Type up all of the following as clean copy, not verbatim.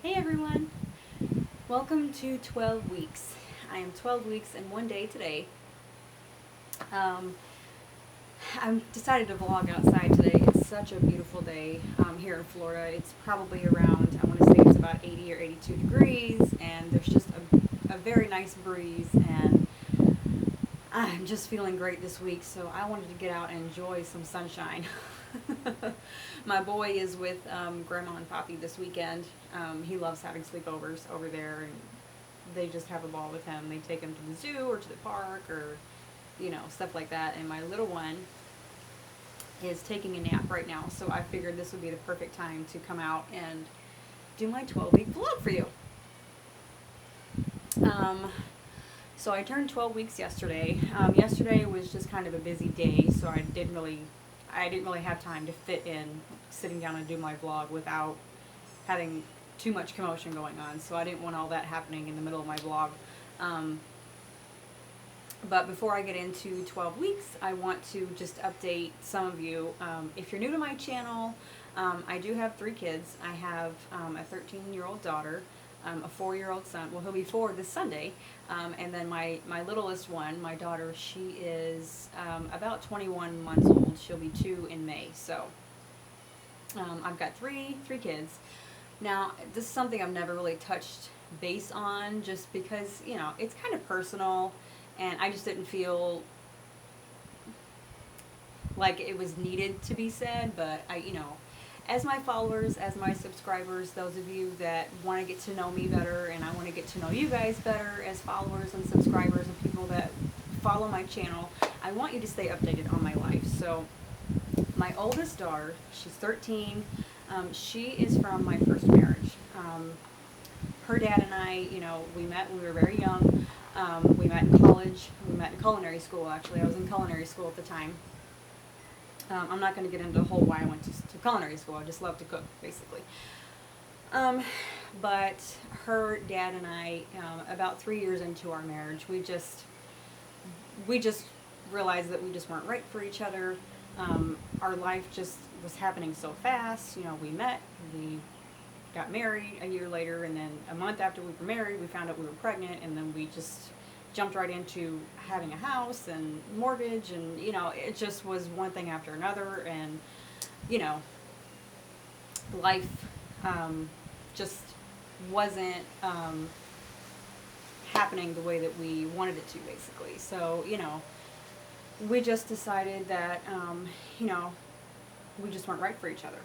Hey everyone, welcome to 12 weeks. I am 12 weeks and 1 day today. Um, I've decided to vlog outside today. It's such a beautiful day here in Florida. It's probably around, I want to say it's about 80 or 82 degrees, and there's just a very nice breeze, and I'm just feeling great this week, so I wanted to get out and enjoy some sunshine. My boy is with Grandma and Poppy this weekend. He loves having sleepovers over there, and they just have a ball with him. They take him to the zoo or to the park or, stuff like that. And my little one is taking a nap right now, so I figured this would be the perfect time to come out and do my 12-week vlog for you. Um, so I turned 12 weeks yesterday. Yesterday was just kind of a busy day, so I didn't really have time to fit in sitting down and do my vlog without having too much commotion going on. So I didn't want all that happening in the middle of my vlog. Um, but before I get into 12 weeks, I want to just update some of you. If you're new to my channel, I do have 3 kids. I have a 13-year-old daughter, a 4-year-old son. Well, he'll be 4 this Sunday. And then my littlest one, my daughter, she is about 21 months old. She'll be 2 in May. So I've got three kids. Now, this is something I've never really touched base on just because, it's kind of personal, and I just didn't feel like it was needed to be said, but as my followers, as my subscribers, those of you that want to get to know me better, and I want to get to know you guys better as followers and subscribers and people that follow my channel, I want you to stay updated on my life. So my oldest daughter, she's 13. She is from my first marriage. Her dad and I, we met when we were very young. We met in college. We met in culinary school, actually. I was in culinary school at the time. I'm not going to get into the whole why I went to culinary school. I just love to cook, basically. But her dad and I, about 3 years into our marriage, we just realized that we just weren't right for each other. Our life just was happening so fast. We met, we got married a year later, and then a month after we were married, we found out we were pregnant, and then we just jumped right into having a house and mortgage, and it just was one thing after another, and life just wasn't happening the way that we wanted it to, basically. So we just decided that we just weren't right for each other.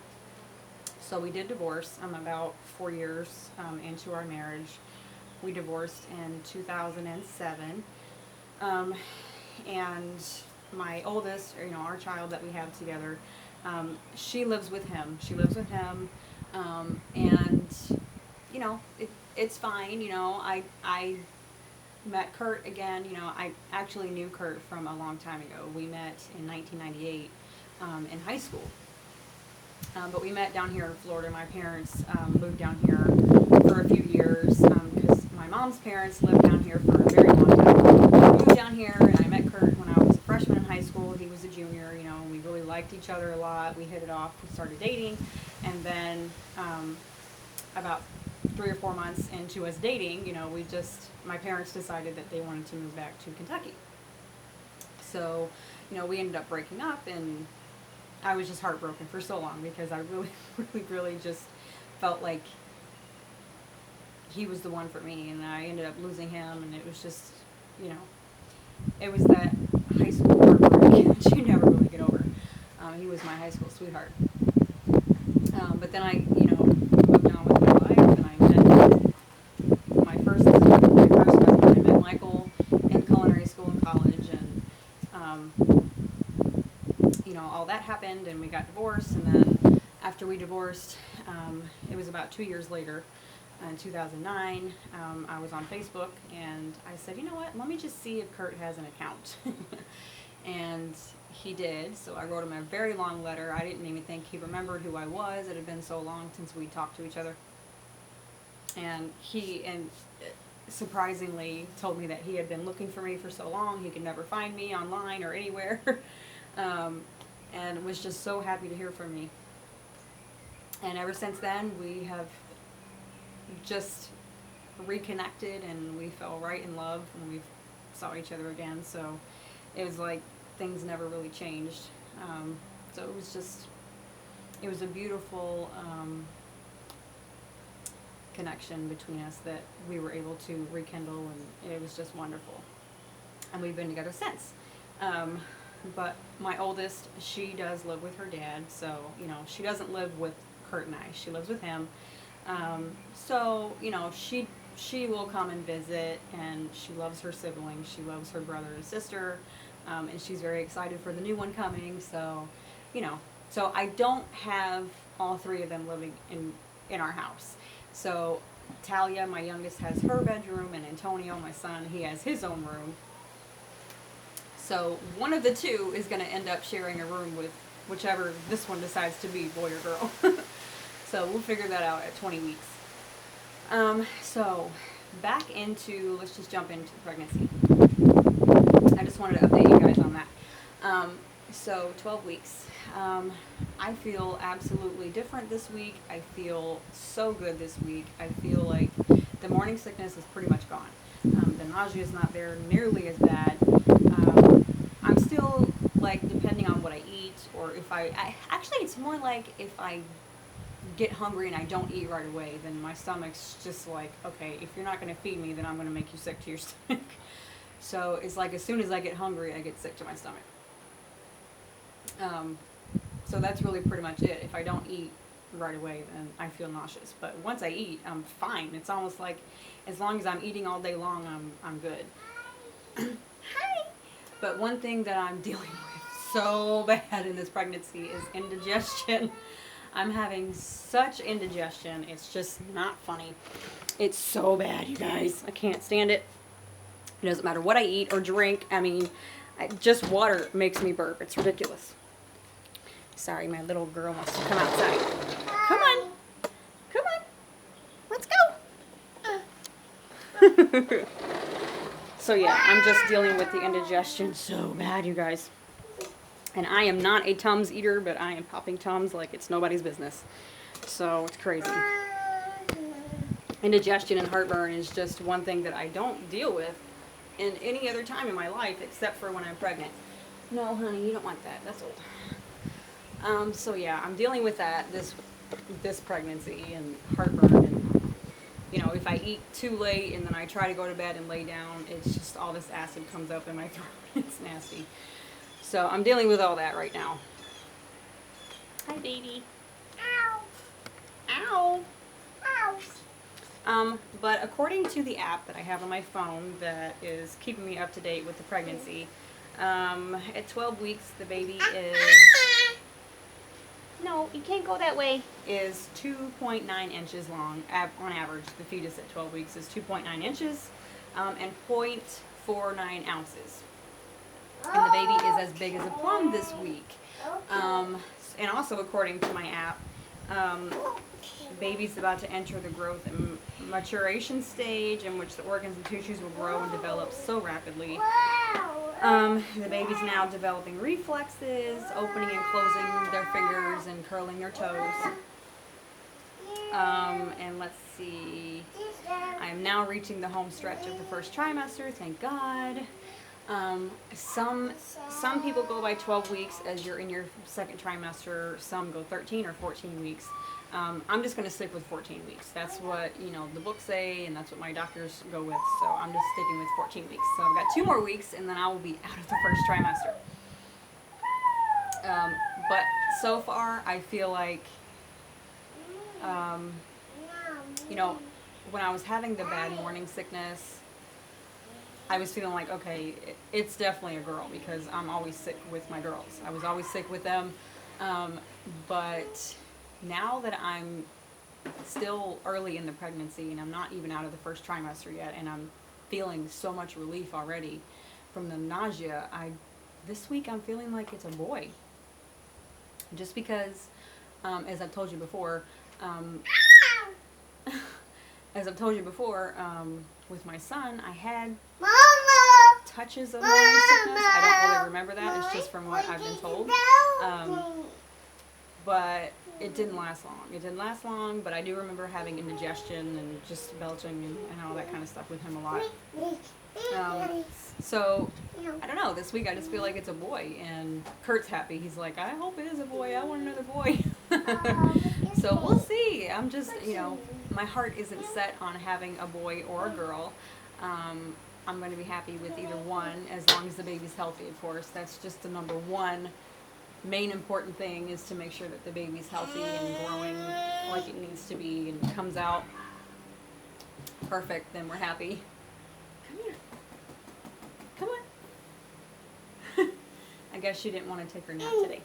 So we did divorce. I'm about 4 years into our marriage. We divorced in 2007. And my oldest, our child that we have together, she lives with him. And it's fine. I met Kurt again. I actually knew Kurt from a long time ago. We met in 1998 in high school. But we met down here in Florida. My parents moved down here for a few years because my mom's parents lived down here for a very long time. We moved down here, and I met Kurt when I was a freshman in high school. He was a junior. We really liked each other a lot. We hit it off. We started dating, and then about 3 or 4 months into us dating, my parents decided that they wanted to move back to Kentucky. So, we ended up breaking up, and I was just heartbroken for so long because I really, really, really just felt like he was the one for me, and I ended up losing him, and it was just, it was that high school heartbreak that you never really get over. He was my high school sweetheart. But then I, moved on with my life, and I met my first husband. I met Michael in culinary school and college, and all that happened, and we got divorced. And then after we divorced, it was about 2 years later, in 2009, I was on Facebook, and I said, you know what, let me just see if Kurt has an account. And he did, so I wrote him a very long letter. I didn't even think he remembered who I was. It had been so long since we talked to each other. And he surprisingly told me that he had been looking for me for so long, he could never find me online or anywhere. And was just so happy to hear from me. And ever since then, we have just reconnected, and we fell right in love when we saw each other again. So it was like things never really changed. So it was a beautiful connection between us that we were able to rekindle, and it was just wonderful. And we've been together since. But my oldest, she does live with her dad, so, you know, she doesn't live with Kurt and I. She lives with him. So, you know, she will come and visit, and she loves her siblings. She loves her brother and sister, and she's very excited for the new one coming. So, you know, so I don't have all three of them living in our house. So Talia, my youngest, has her bedroom, and Antonio, my son, he has his own room. So one of the two is going to end up sharing a room with whichever this one decides to be, boy or girl. So we'll figure that out at 20 weeks. So back into, let's just jump into pregnancy. I just wanted to update you guys on that. So 12 weeks. I feel absolutely different this week. I feel so good this week. I feel like the morning sickness is pretty much gone. The nausea is not there nearly as bad. I'm still, like, depending on what I eat, or if actually it's more like if I get hungry and I don't eat right away, then my stomach's just like, okay, if you're not going to feed me, then I'm going to make you sick to your stomach. So it's like as soon as I get hungry, I get sick to my stomach. So that's really pretty much it. If I don't eat right away, then I feel nauseous. But once I eat, I'm fine. It's almost like as long as I'm eating all day long, I'm good. Hi. But one thing that I'm dealing with so bad in this pregnancy is indigestion. I'm having such indigestion. It's just not funny. It's so bad, you guys. I can't stand it. It doesn't matter what I eat or drink. I mean, just water makes me burp. It's ridiculous. Sorry, my little girl wants to come outside. Come on. Come on. Let's go. So yeah, I'm just dealing with the indigestion so bad, you guys. And I am not a Tums eater, but I am popping Tums like it's nobody's business. So it's crazy. Indigestion and heartburn is just one thing that I don't deal with in any other time in my life except for when I'm pregnant. No, honey, you don't want that. That's old. So yeah, I'm dealing with that this pregnancy and heartburn. And, you know, if I eat too late and then I try to go to bed and lay down, it's just all this acid comes up in my throat. It's nasty. So I'm dealing with all that right now. Hi, baby. Ow. Ow. Ow. But according to the app that I have on my phone that is keeping me up to date with the pregnancy, at 12 weeks the baby is... No, you can't go that way. Is 2.9 inches long. On average, the fetus at 12 weeks is 2.9 inches and 0.49 ounces. And the baby is as big as a plum this week. And also, according to my app, the baby's about to enter the growth and maturation stage in which the organs and tissues will grow and develop so rapidly. The baby's now developing reflexes, opening and closing their fingers and curling their toes. And let's see, I am now reaching the home stretch of the first trimester, thank God. Some people go by 12 weeks as you're in your second trimester. Some go 13 or 14 weeks. I'm just going to stick with 14 weeks. That's what, you know, the books say, and that's what my doctors go with. So I'm just sticking with 14 weeks. So I've got 2 more weeks, and then I will be out of the first trimester. But so far, I feel like, you know, when I was having the bad morning sickness, I was feeling like, okay, it's definitely a girl because I'm always sick with my girls. I was always sick with them. But now that I'm still early in the pregnancy and I'm not even out of the first trimester yet, and I'm feeling so much relief already from the nausea, this week I'm feeling like it's a boy. Just because, as I've told you before, with my son, I had touches of morning sickness. I don't really remember that. It's just from what I've been told. But it didn't last long. It didn't last long, but I do remember having indigestion and just belching and all that kind of stuff with him a lot. So, I don't know, this week I just feel like it's a boy, and Kurt's happy. He's like, I hope it is a boy. I want another boy. So we'll see. I'm just, my heart isn't set on having a boy or a girl. I'm going to be happy with either one, as long as the baby's healthy, of course. That's just the number one main important thing, is to make sure that the baby's healthy and growing like it needs to be and comes out perfect. Then we're happy. Come here. Come on. I guess she didn't want to take her nap today.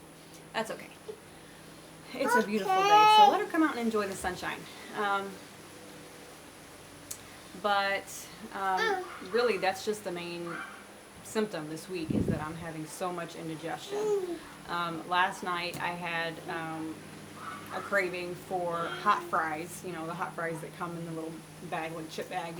That's okay. It's a beautiful day, so let her come out and enjoy the sunshine. But really, that's just the main symptom this week, is that I'm having so much indigestion. Last night I had a craving for hot fries, the hot fries that come in the little bag, like chip bag,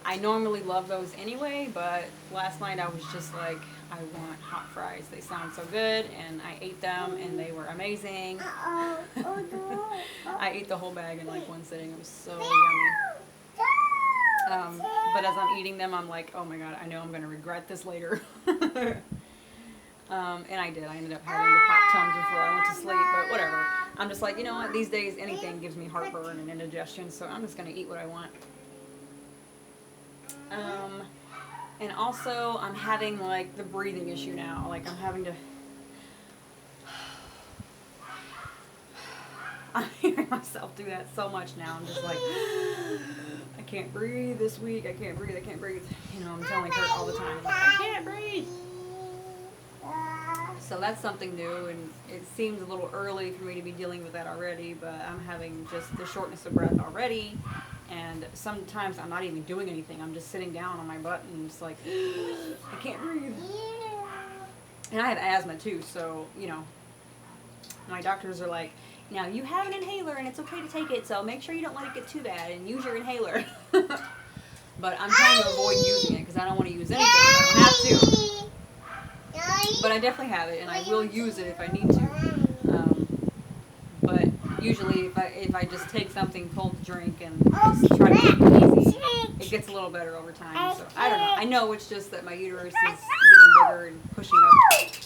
I normally love those anyway, but last night I was just like, I want hot fries. They sound so good, and I ate them, and they were amazing. I ate the whole bag in like one sitting. It was so yummy. But as I'm eating them, I'm like, oh my god, I know I'm going to regret this later. And I did. I ended up having to pop Tums before I went to sleep, but whatever. I'm just like, you know what, these days anything gives me heartburn and indigestion, so I'm just going to eat what I want. And also, I'm having like the breathing issue now. Like, I'm having to... I'm hearing myself do that so much now. I'm just like, I can't breathe this week. I can't breathe. I'm telling her all the time, like, I can't breathe. So that's something new, and it seems a little early for me to be dealing with that already, but I'm having just the shortness of breath already, and sometimes I'm not even doing anything. I'm just sitting down on my butt and just like, I can't breathe. And I have asthma too, so, my doctors are like, now you have an inhaler and it's okay to take it, so make sure you don't let it get too bad and use your inhaler. But I'm trying to avoid using it because I don't want to use anything if I don't have to. But I definitely have it, and I will use it if I need to. But usually if I just take something cold to drink and just try to take it easy, it gets a little better over time. So I don't know. I know it's just that my uterus is getting bigger and pushing up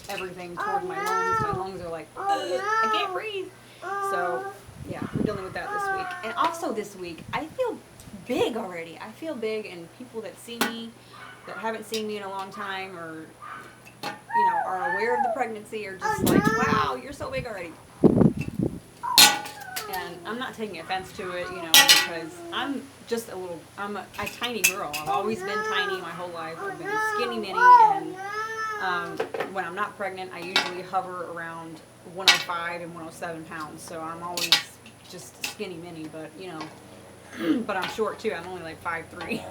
everything toward my lungs. My lungs are like, I can't breathe. So yeah, we're dealing with that this week. And also this week, I feel big already. I feel big, and people that see me, that haven't seen me in a long time, or are aware of the pregnancy, are just like, wow, you're so big already. And I'm not taking offense to it, because I'm just I'm a tiny girl. I've always been tiny my whole life. I've been skinny mini, and when I'm not pregnant, I usually hover around 105 and 107 pounds. So I'm always just skinny mini, but, but I'm short too. I'm only like 5'3".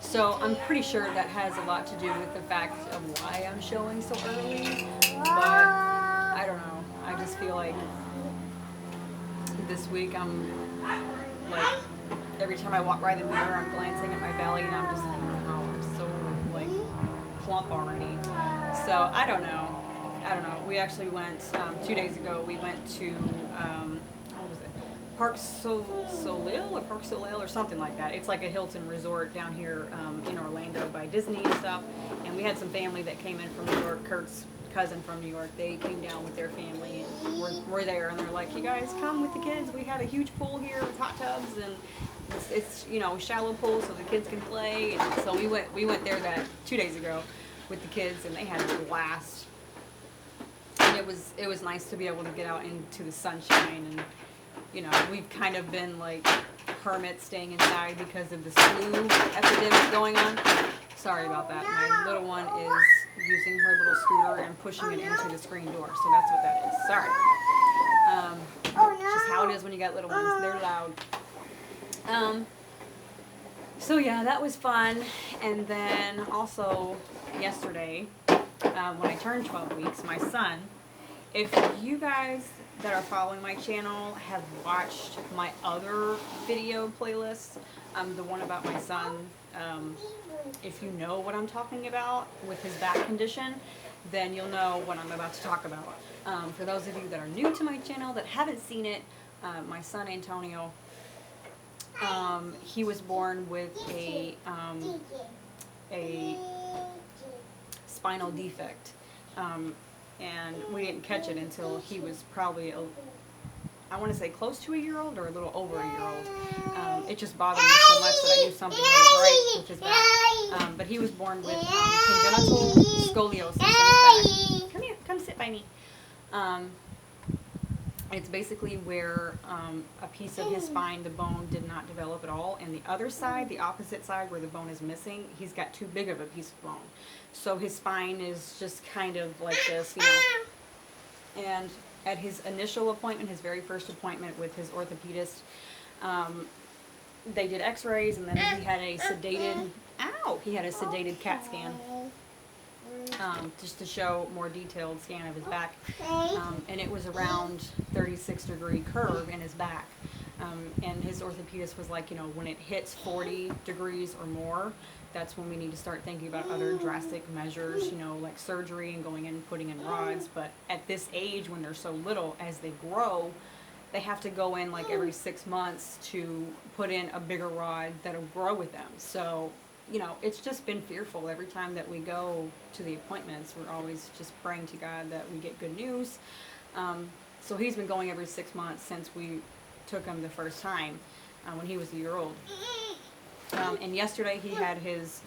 So I'm pretty sure that has a lot to do with the fact of why I'm showing so early. But I don't know. I just feel like this week I'm like, every time I walk by the mirror, I'm glancing at my belly, and I'm just like, oh, I'm so like plump already. So I don't know. We actually went 2 days ago. We went to what was it? Park Soleil or Park Soleil or something like that. It's like a Hilton resort down here in Orlando by Disney and stuff. And we had some family that came in from New York. Kurt's cousin from New York. They came down with their family, and we're there. And they're like, "You guys come with the kids. We have a huge pool here with hot tubs, and it's shallow pool so the kids can play." And so we went there that 2 days ago with the kids, and they had a blast. And it was nice to be able to get out into the sunshine. And we've kind of been like hermits, staying inside because of this flu epidemic going on. Sorry about that. My little one is using her little scooter and pushing it into the screen door, so that's what that is. Sorry. Just how it is when you got little ones. They're loud. So yeah, that was fun. And then also yesterday, when I turned 12 weeks, my son, if you guys that are following my channel have watched my other video playlist, the one about my son, if you know what I'm talking about with his back condition, then you'll know what I'm about to talk about. For those of you that are new to my channel that haven't seen it, my son Antonio, he was born with a spinal defect, and we didn't catch it until he was probably I want to say close to a year old or a little over a year old. It just bothered me so much that I knew something wasn't right with his back. But he was born with congenital scoliosis in his back. Come here, come sit by me. It's basically where a piece of his spine, the bone, did not develop at all. And the other side, the opposite side where the bone is missing, he's got too big of a piece of bone. So his spine is just kind of like this, you know. And at his initial appointment, his very first appointment with his orthopedist, they did x-rays, and then he had a sedated, he had a sedated CAT scan. Just to show more detailed scan of his back, and it was around 36-degree curve in his back, and his orthopedist was like, you know, when it hits 40 degrees or more, that's when we need to start thinking about other drastic measures, you know, like surgery and going in and putting in rods. But at this age, when they're so little, as they grow, they have to go in like every 6 months to put in a bigger rod that'll grow with them. So, you know, it's just been fearful every time that we go to the appointments. We're always just praying to God that we get good news. So he's been going every 6 months since we took him the first time, when he was a year old. And yesterday he had his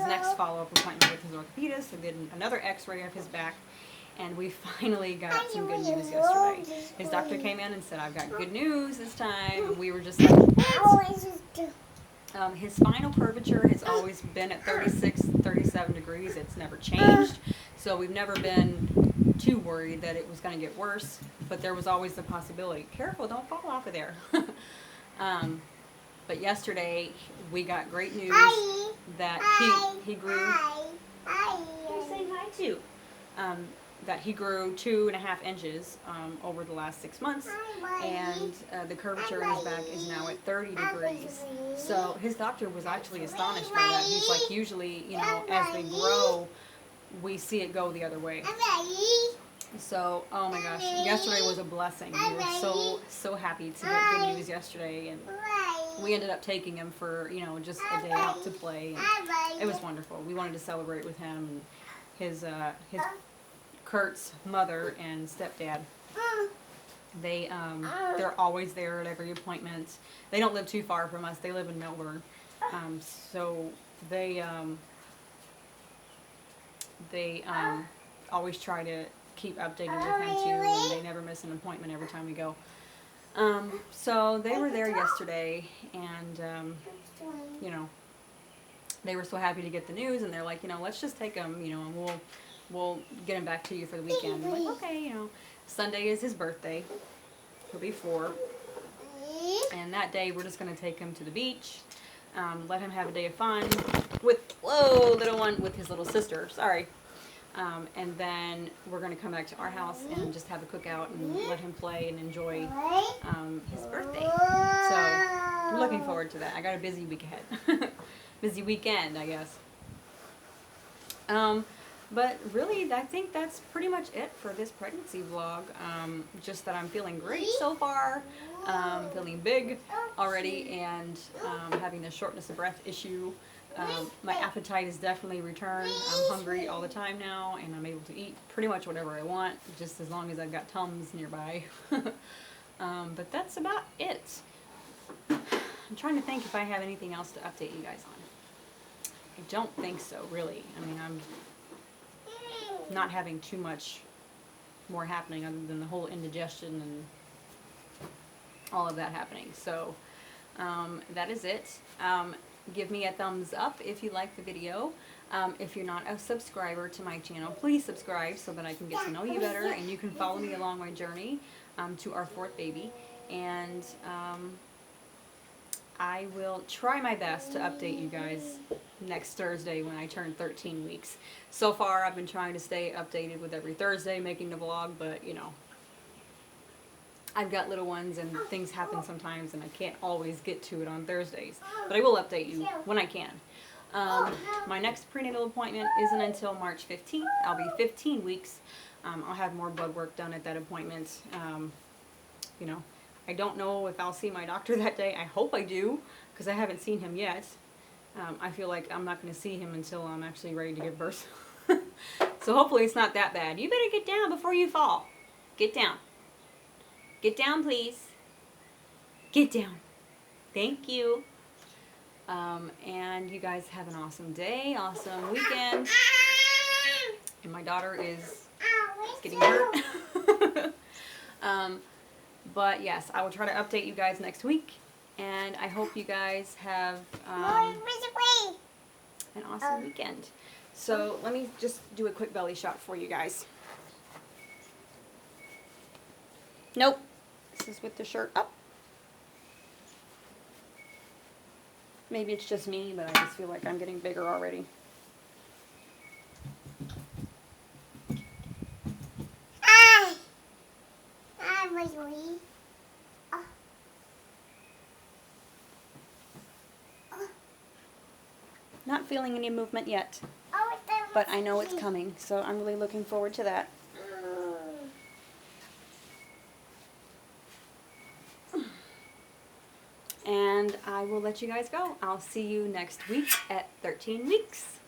next follow-up appointment with his orthopedist. We did another x-ray of his back, and we finally got some good news yesterday. His doctor came in and said, "I've got good news this time," and we were just like, his spinal curvature has always been at 36, 37 degrees. It's never changed. So we've never been too worried that it was going to get worse. But there was always the possibility. Careful, don't fall off of there. But yesterday we got great news that he grew. You're saying hi too. That he grew 2.5 inches over the last 6 months, and the curvature in his back is now at 30 degrees. So his doctor was actually astonished by that. He's like, usually, you know, as they grow, we see it go the other way. So, oh my gosh, yesterday was a blessing. We were so happy to get good news yesterday, and we ended up taking him for, you know, just a day out to play, and it was wonderful. We wanted to celebrate with him and his Kurt's mother and stepdad. They're always there at every appointment. They don't live too far from us. They live in Melbourne. So they always try to keep updated with him too, and they never miss an appointment every time we go. So they were there yesterday, and you know, they were so happy to get the news, and they're like, you know, let's just take him, you know, and we'll get him back to you for the weekend. I'm like, okay, you know. Sunday is his birthday. He'll be 4. And that day we're just going to take him to the beach, let him have a day of fun with, whoa, little one, with his little sister, sorry. And then we're going to come back to our house and just have a cookout and let him play and enjoy his birthday. So I'm looking forward to that. I got a busy week ahead. Busy weekend, I guess. But really, I think that's pretty much it for this pregnancy vlog. Just that I'm feeling great so far, feeling big already, and having the shortness of breath issue. My appetite is definitely returned. I'm hungry all the time now, and I'm able to eat pretty much whatever I want, just as long as I've got Tums nearby. But that's about it. I'm trying to think if I have anything else to update you guys on. I don't think so, really. I mean, I'm not having too much more happening other than the whole indigestion and all of that happening. So that is it. Give me a thumbs up if you like the video. If you're not a subscriber to my channel, please subscribe so that I can get to know you better and you can follow me along my journey to our 4th baby. And I will try my best to update you guys next Thursday when I turn 13 weeks. So far, I've been trying to stay updated with every Thursday making the vlog, but you know, I've got little ones and things happen sometimes and I can't always get to it on Thursdays. But I will update you when I can. My next prenatal appointment isn't until March 15th. I'll be 15 weeks. I'll have more blood work done at that appointment. You know, I don't know if I'll see my doctor that day. I hope I do, because I haven't seen him yet. I feel like I'm not going to see him until I'm actually ready to give birth. So hopefully it's not that bad. You better get down before you fall. Get down. Get down, please. Get down. Thank you. And you guys have an awesome day, awesome weekend. And my daughter is getting hurt. But yes, I will try to update you guys next week. And I hope you guys have an awesome weekend. So let me just do a quick belly shot for you guys. Nope. This is with the shirt up. Maybe it's just me, but I just feel like I'm getting bigger already. Not feeling any movement yet, but I know it's coming, so I'm really looking forward to that. And I will let you guys go. I'll see you next week at 13 weeks.